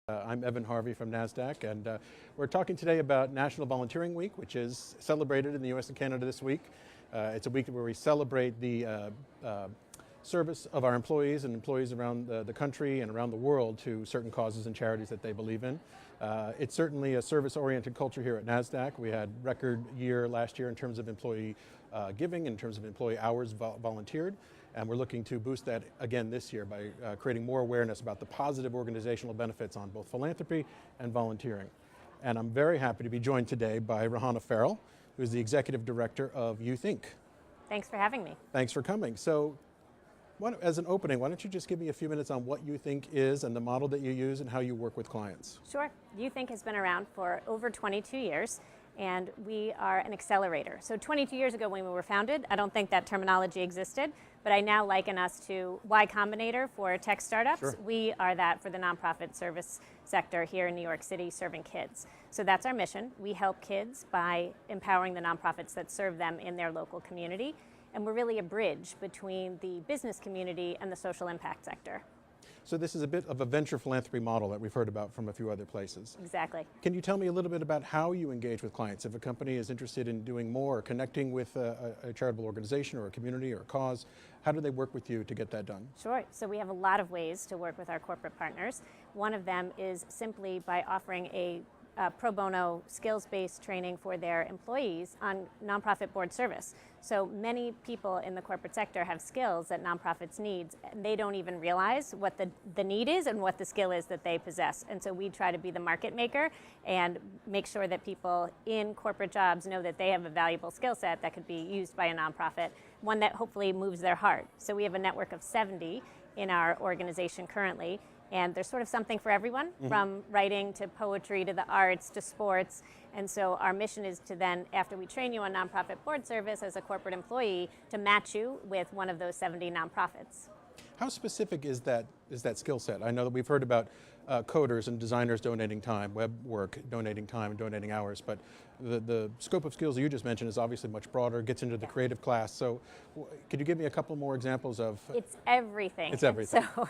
I'm Evan Harvey from Nasdaq, and we're talking today about National Volunteering Week, which is celebrated in the US and Canada this week. It's a week where we celebrate the service of our employees and employees around the country and around the world to certain causes and charities that they believe in. It's certainly a service-oriented culture here at Nasdaq. We had record year last year in terms of employee giving, in terms of employee hours volunteered, and we're looking to boost that again this year by creating more awareness about the positive organizational benefits on both philanthropy and volunteering. And I'm very happy to be joined today by Rehana Farrell, who is the Executive Director of Youth Inc. Thanks for having me. Thanks for coming. So, as an opening, why don't you just give me a few minutes on what Youth Inc. is and the model that you use and how you work with clients? Sure. Youth Inc. has been around for over 22 years, and we are an accelerator. So 22 years ago when we were founded, I don't think that terminology existed, but I now liken us to Y Combinator for tech startups. Sure. We are that for the nonprofit service sector here in New York City, serving kids. So that's our mission. We help kids by empowering the nonprofits that serve them in their local community. And we're really a bridge between the business community and the social impact sector. So this is a bit of a venture philanthropy model that we've heard about from a few other places. Exactly. Can you tell me a little bit about how you engage with clients? If a company is interested in doing more or connecting with a charitable organization or a community or a cause, how do they work with you to get that done? Sure. So we have a lot of ways to work with our corporate partners. One of them is simply by offering a pro bono skills-based training for their employees on nonprofit board service. So many people in the corporate sector have skills that nonprofits need, and they don't even realize what the need is and what the skill is that they possess. And so we try to be the market maker and make sure that people in corporate jobs know that they have a valuable skill set that could be used by a nonprofit, one that hopefully moves their heart. So we have a network of 70 in our organization currently. And there's sort of something for everyone, from writing to poetry to the arts to sports. And so our mission is to then, after we train you on nonprofit board service as a corporate employee, to match you with one of those 70 nonprofits. How specific is that skill set? I know that we've heard about coders and designers donating time, web work donating time and donating hours, but the scope of skills that you just mentioned is obviously much broader, gets into the creative class. So could you give me a couple more examples of? It's everything. It's everything. So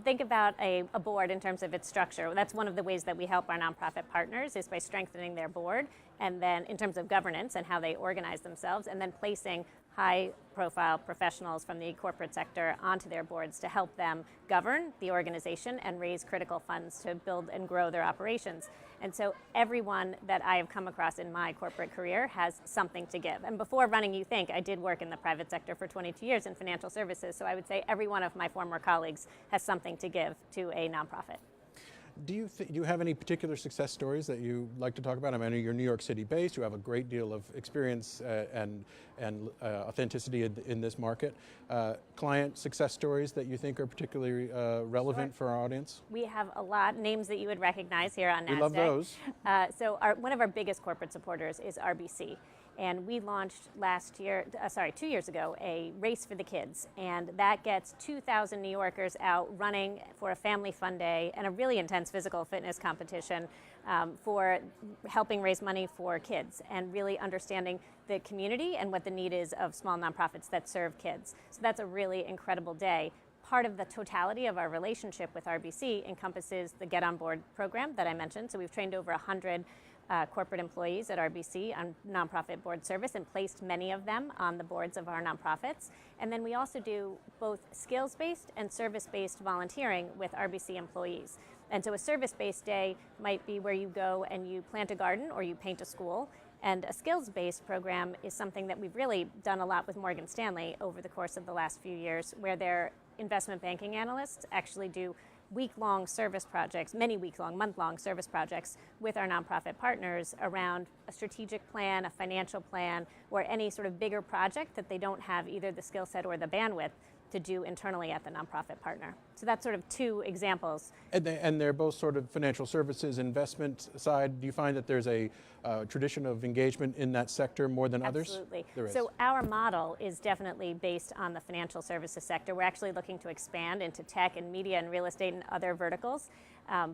think about a board in terms of its structure. That's one of the ways that we help our nonprofit partners is by strengthening their board, and then in terms of governance and how they organize themselves, and then placing high-profile professionals from the corporate sector onto their boards to help them govern the organization and raise critical funds to build and grow their operations. And so everyone that I have come across in my corporate career has something to give. And before running Youth Inc., I did work in the private sector for 22 years in financial services, so I would say every one of my former colleagues has something to give to a nonprofit. Do you have any particular success stories that you like to talk about? I mean, you're New York City based, you have a great deal of experience and authenticity in this market. Client success stories that you think are particularly relevant for our audience? We have a lot, names that you would recognize here on Nasdaq. We love those. So one of our biggest corporate supporters is RBC. And we launched 2 years ago, a race for the kids. And that gets 2,000 New Yorkers out running for a family fun day and a really intense physical fitness competition for helping raise money for kids and really understanding the community and what the need is of small nonprofits that serve kids. So that's a really incredible day. Part of the totality of our relationship with RBC encompasses the Get On Board program that I mentioned. So we've trained over 100 corporate employees at RBC on nonprofit board service and placed many of them on the boards of our nonprofits. And then we also do both skills-based and service-based volunteering with RBC employees. And so a service-based day might be where you go and you plant a garden or you paint a school. And a skills-based program is something that we've really done a lot with Morgan Stanley over the course of the last few years, where their investment banking analysts actually do week-long service projects, many week-long, month-long service projects with our nonprofit partners around a strategic plan, a financial plan, or any sort of bigger project that they don't have either the skill set or the bandwidth to do internally at the nonprofit partner. So that's sort of two examples. And they're both sort of financial services, investment side. Do you find that there's a tradition of engagement in that sector more than others? Absolutely. There is. So our model is definitely based on the financial services sector. We're actually looking to expand into tech and media and real estate and other verticals.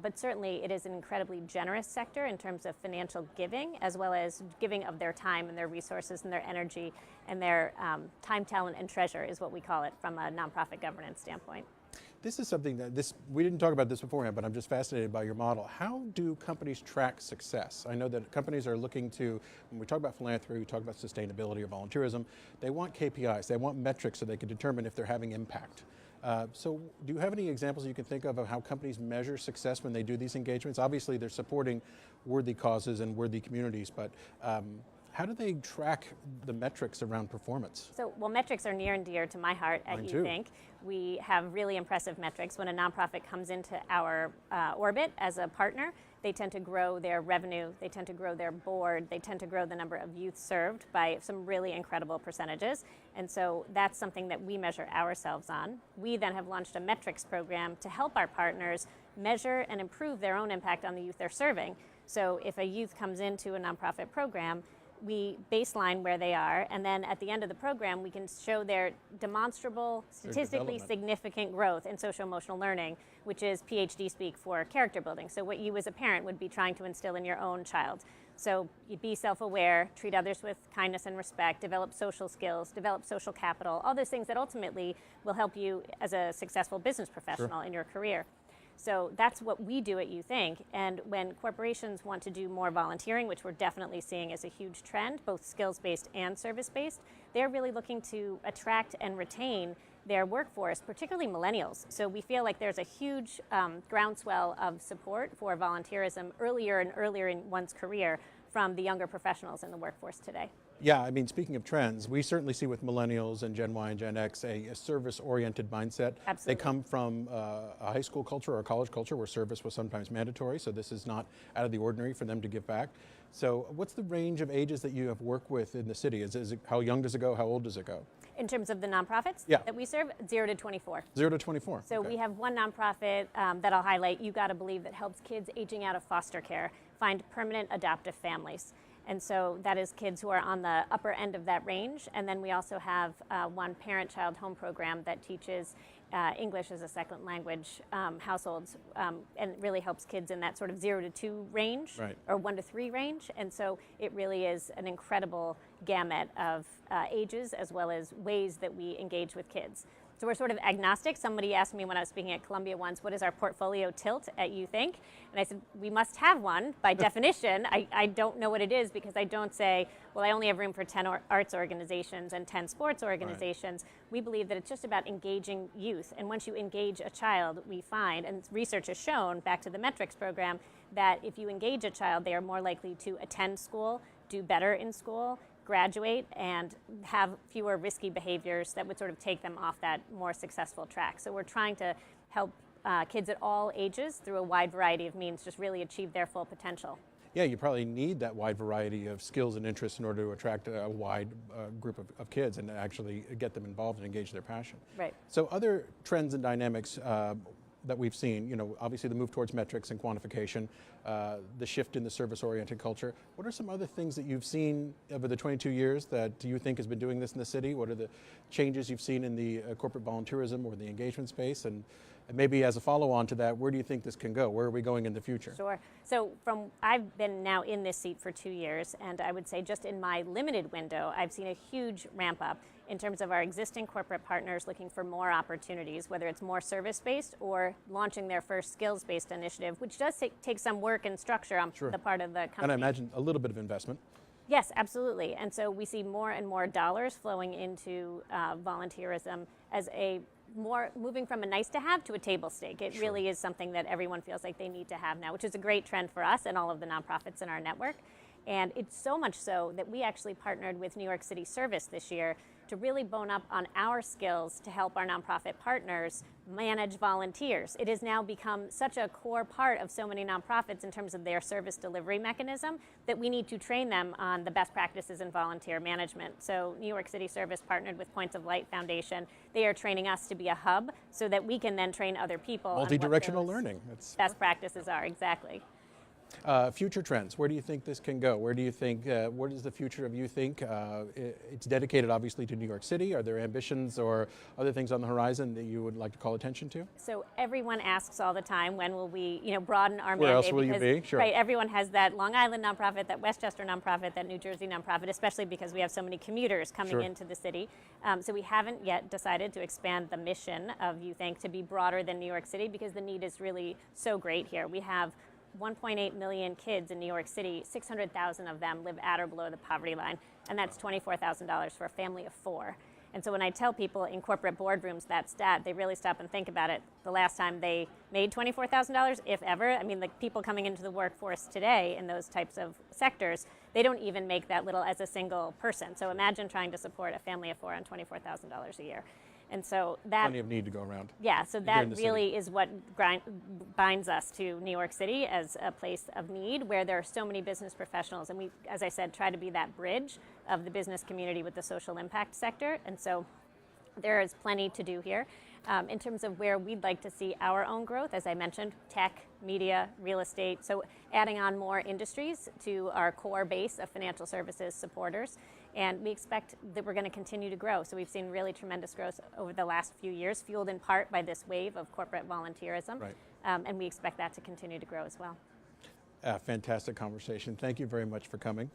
But certainly it is an incredibly generous sector in terms of financial giving, as well as giving of their time and their resources and their energy and their time, talent, and treasure is what we call it from a nonprofit governance standpoint. This is something that we didn't talk about this beforehand, but I'm just fascinated by your model. How do companies track success? I know that companies are looking to, when we talk about philanthropy, we talk about sustainability or volunteerism, they want KPIs, they want metrics so they can determine if they're having impact. So do you have any examples you can think of how companies measure success when they do these engagements? Obviously they're supporting worthy causes and worthy communities, but how do they track the metrics around performance? So, well, metrics are near and dear to my heart at YouThink. We have really impressive metrics. When a nonprofit comes into our orbit as a partner, they tend to grow their revenue, they tend to grow their board, they tend to grow the number of youth served by some really incredible percentages. And so that's something that we measure ourselves on. We then have launched a metrics program to help our partners measure and improve their own impact on the youth they're serving. So if a youth comes into a nonprofit program, we baseline where they are, and then at the end of the program, we can show their demonstrable, statistically significant growth in social-emotional learning, which is PhD speak for character building. So what you as a parent would be trying to instill in your own child. So you be self-aware, treat others with kindness and respect, develop social skills, develop social capital, all those things that ultimately will help you as a successful business professional in your career. So that's what we do at YouThink. And when corporations want to do more volunteering, which we're definitely seeing as a huge trend, both skills-based and service-based, they're really looking to attract and retain their workforce, particularly millennials. So we feel like there's a huge groundswell of support for volunteerism earlier and earlier in one's career from the younger professionals in the workforce today. Yeah, I mean, speaking of trends, we certainly see with Millennials and Gen Y and Gen X a service-oriented mindset. Absolutely. They come from a high school culture or a college culture where service was sometimes mandatory, so this is not out of the ordinary for them to give back. So what's the range of ages that you have worked with in the city? Is it, how young does it go? How old does it go? In terms of the nonprofits that we serve, 0 to 24. 0 to 24. So we have one nonprofit that I'll highlight, You Gotta Believe, that helps kids aging out of foster care find permanent adoptive families. And so that is kids who are on the upper end of that range. And then we also have one parent-child home program that teaches English as a second language households and really helps kids in that sort of 0 to 2 range or 1 to 3 range. And so it really is an incredible gamut of ages as well as ways that we engage with kids. So we're sort of agnostic. Somebody asked me when I was speaking at Columbia once, what is our portfolio tilt at YouThink? And I said, we must have one by definition. I don't know what it is because I don't say, well, I only have room for 10 arts organizations and 10 sports organizations. We believe that it's just about engaging youth. And once you engage a child, we find, and research has shown, back to the metrics program, that if you engage a child, they are more likely to attend school, do better in school, graduate, and have fewer risky behaviors that would sort of take them off that more successful track. So we're trying to help kids at all ages through a wide variety of means just really achieve their full potential. Yeah, you probably need that wide variety of skills and interests in order to attract a wide group of kids and actually get them involved and engage their passion. Right. So other trends and dynamics that we've seen, you know, obviously the move towards metrics and quantification, the shift in the service-oriented culture. What are some other things that you've seen over the 22 years that you think has been doing this in the city? What are the changes you've seen in the corporate volunteerism or the engagement space? And maybe as a follow-on to that, where do you think this can go? Where are we going in the future? Sure. So I've been now in this seat for 2 years, and I would say just in my limited window, I've seen a huge ramp up in terms of our existing corporate partners looking for more opportunities, whether it's more service-based or launching their first skills-based initiative, which does take some work and structure on the part of the company. And I imagine a little bit of investment. Yes, absolutely. And so we see more and more dollars flowing into volunteerism as moving from a nice to have to a table stake. It really is something that everyone feels like they need to have now, which is a great trend for us and all of the nonprofits in our network. And it's so much so that we actually partnered with New York City Service this year to really bone up on our skills to help our nonprofit partners manage volunteers. It has now become such a core part of so many nonprofits in terms of their service delivery mechanism that we need to train them on the best practices in volunteer management. So New York City Service partnered with Points of Light Foundation. They are training us to be a hub so that we can then train other people. Multi-directional learning. Best practices are, exactly. Future trends, where do you think this can go? Where do you think, what is the future of you think? It's dedicated obviously to New York City. Are there ambitions or other things on the horizon that you would like to call attention to? So everyone asks all the time, when will we, broaden our Where mandate? else will you be? Sure. Right, everyone has that Long Island nonprofit, that Westchester nonprofit, that New Jersey nonprofit, especially because we have so many commuters coming into the city. So we haven't yet decided to expand the mission of YouThink to be broader than New York City, because the need is really so great here. We have 1.8 million kids in New York City. 600,000 of them live at or below the poverty line, and that's $24,000 for a family of 4. And so when I tell people in corporate boardrooms that stat, they really stop and think about it. The last time they made $24,000, if ever, I mean, the people coming into the workforce today in those types of sectors, they don't even make that little as a single person. So imagine trying to support a family of 4 on $24,000 a year. And so that, plenty of need to go around. Yeah, so that really is what binds us to New York City as a place of need, where there are so many business professionals. And we, as I said, try to be that bridge of the business community with the social impact sector. And so there is plenty to do here. In terms of where we'd like to see our own growth, as I mentioned, tech, media, real estate, so adding on more industries to our core base of financial services supporters. And we expect that we're going to continue to grow. So we've seen really tremendous growth over the last few years, fueled in part by this wave of corporate volunteerism. Right. And we expect that to continue to grow as well. Fantastic conversation. Thank you very much for coming.